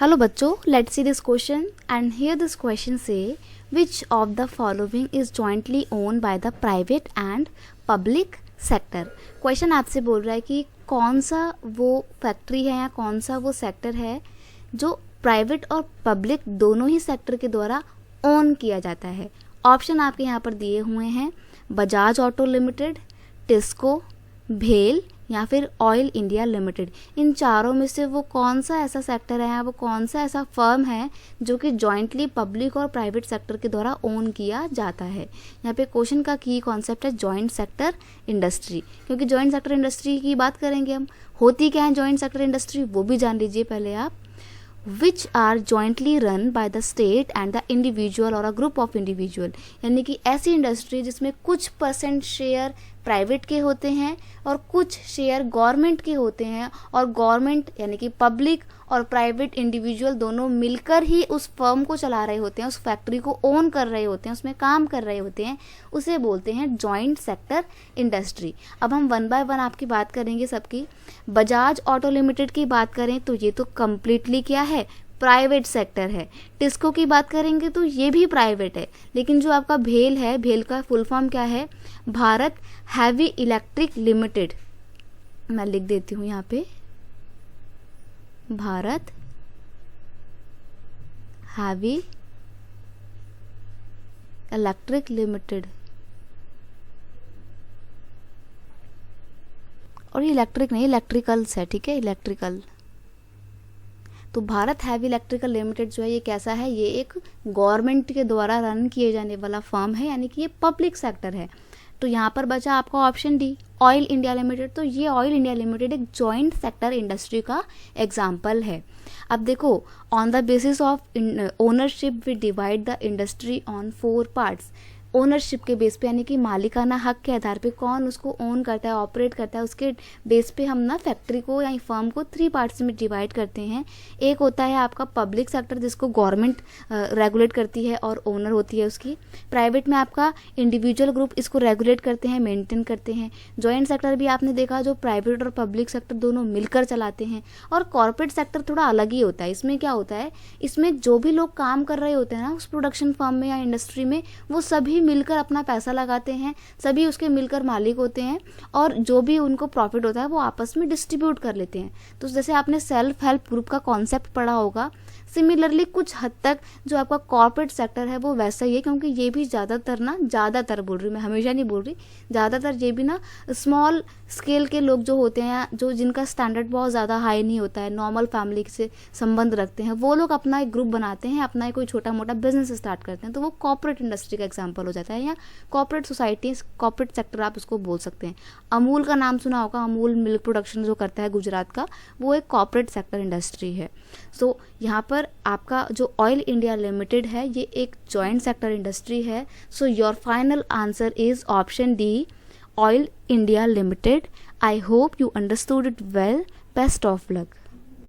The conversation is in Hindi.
Hello बच्चों, let's see this question and here this question say which of the following is jointly owned by the private and public sector। Question आपसे बोल रहा है कि कौन सा वो फैक्ट्री है या कौन सा वो सेक्टर है जो प्राइवेट और पब्लिक दोनों ही सेक्टर के द्वारा ओन किया जाता है। ऑप्शन आपके यहाँ पर दिए हुए हैं बजाज ऑटो लिमिटेड, टिस्को, भेल या फिर ऑयल इंडिया लिमिटेड। इन चारों में से वो कौन सा ऐसा सेक्टर है या वो कौन सा ऐसा फर्म है जो कि जॉइंटली पब्लिक और प्राइवेट सेक्टर के द्वारा ओन किया जाता है। यहाँ पे क्वेश्चन का की कॉन्सेप्ट है जॉइंट सेक्टर इंडस्ट्री, क्योंकि जॉइंट सेक्टर इंडस्ट्री की बात करेंगे हम। होती क्या है जॉइंट सेक्टर इंडस्ट्री वो भी जान लीजिए पहले आप। Which are jointly run by the state and the individual और अ ग्रुप ऑफ इंडिविजुअल, यानी कि ऐसी इंडस्ट्री जिसमें कुछ परसेंट शेयर प्राइवेट के होते हैं और कुछ शेयर गवर्नमेंट के होते हैं, और गवर्नमेंट यानी कि पब्लिक और प्राइवेट इंडिविजुअल दोनों मिलकर ही उस फर्म को चला रहे होते हैं, उस फैक्ट्री को ओन कर रहे होते हैं, उसमें काम कर रहे होते हैं, उसे बोलते हैं जॉइंट सेक्टर इंडस्ट्री। अब हम वन बाय वन आपकी बात करेंगे सबकी। बजाज ऑटो लिमिटेड की बात करें तो ये तो कम्प्लीटली क्या है, प्राइवेट सेक्टर है। टिस्को की बात करेंगे तो ये भी प्राइवेट है, लेकिन जो आपका भेल है, भेल का फुल फॉर्म क्या है, भारत हैवी इलेक्ट्रिक लिमिटेड। मैं लिख देती हूँ यहाँ पे, भारत हैवी इलेक्ट्रिक लिमिटेड। और ये इलेक्ट्रिक नहीं, इलेक्ट्रिकल्स है, ठीक है, इलेक्ट्रिकल। तो भारत हैवी इलेक्ट्रिकल लिमिटेड जो है ये कैसा है, ये एक गवर्नमेंट के द्वारा रन किए जाने वाला फर्म है, यानी कि ये पब्लिक सेक्टर है। तो यहाँ पर बचा आपका option D, oil India limited. तो ये ऑयल इंडिया लिमिटेड एक जॉइंट सेक्टर इंडस्ट्री का एग्जाम्पल है। अब देखो, on the basis of ownership we divide the industry on 4 parts. Ownership के बेस पे यानी कि मालिकाना हक के आधार पे कौन उसको ओन करता है, ऑपरेट करता है, उसके बेस पे हम ना फैक्ट्री को या फर्म को 3 पार्ट्स में डिवाइड करते हैं। एक होता है आपका पब्लिक सेक्टर जिसको गवर्नमेंट रेगुलेट करती है और ओनर होती है उसकी। प्राइवेट में आपका इंडिविजुअल ग्रुप इसको रेगुलेट करते हैं, मेंटेन करते हैं। जॉइंट सेक्टर भी आपने देखा जो प्राइवेट और पब्लिक सेक्टर दोनों मिलकर चलाते हैं। और कॉर्पोरेट सेक्टर थोड़ा अलग ही होता है। इसमें क्या होता है, इसमें जो भी लोग काम कर रहे होते हैं ना उस प्रोडक्शन फर्म में या इंडस्ट्री में, वो सभी मिलकर अपना पैसा लगाते हैं, सभी उसके मिलकर मालिक होते हैं, और जो भी उनको प्रॉफिट होता है वो आपस में डिस्ट्रीब्यूट कर लेते हैं। तो जैसे आपने सेल्फ हेल्प ग्रुप का कॉन्सेप्ट पढ़ा होगा, सिमिलरली कुछ हद तक जो आपका कॉर्पोरेट सेक्टर है वो वैसा ही है, क्योंकि ये भी ज़्यादातर बोल रही हूँ मैं, हमेशा नहीं बोल रही, ज़्यादातर ये भी ना स्मॉल स्केल के लोग जो होते हैं, जो जिनका स्टैंडर्ड बहुत ज़्यादा हाई नहीं होता है, नॉर्मल फैमिली से संबंध रखते हैं, वो लोग अपना एक ग्रुप बनाते हैं, अपना कोई छोटा मोटा बिजनेस स्टार्ट करते हैं। तो वो कॉर्पोरेट इंडस्ट्री का एग्जाम्पल हो जाता है, या कॉर्पोरेट सोसाइटी, कॉर्पोरेट सेक्टर आप उसको बोल सकते हैं। अमूल का नाम सुना होगा, अमूल मिल्क प्रोडक्शन जो करता है गुजरात का, वो एक कॉर्पोरेट सेक्टर इंडस्ट्री है। सो यहाँ पर आपका जो ऑयल इंडिया लिमिटेड है ये एक जॉइंट सेक्टर इंडस्ट्री है। So your final answer is option D, oil India limited. I hope you understood it well. Best of luck.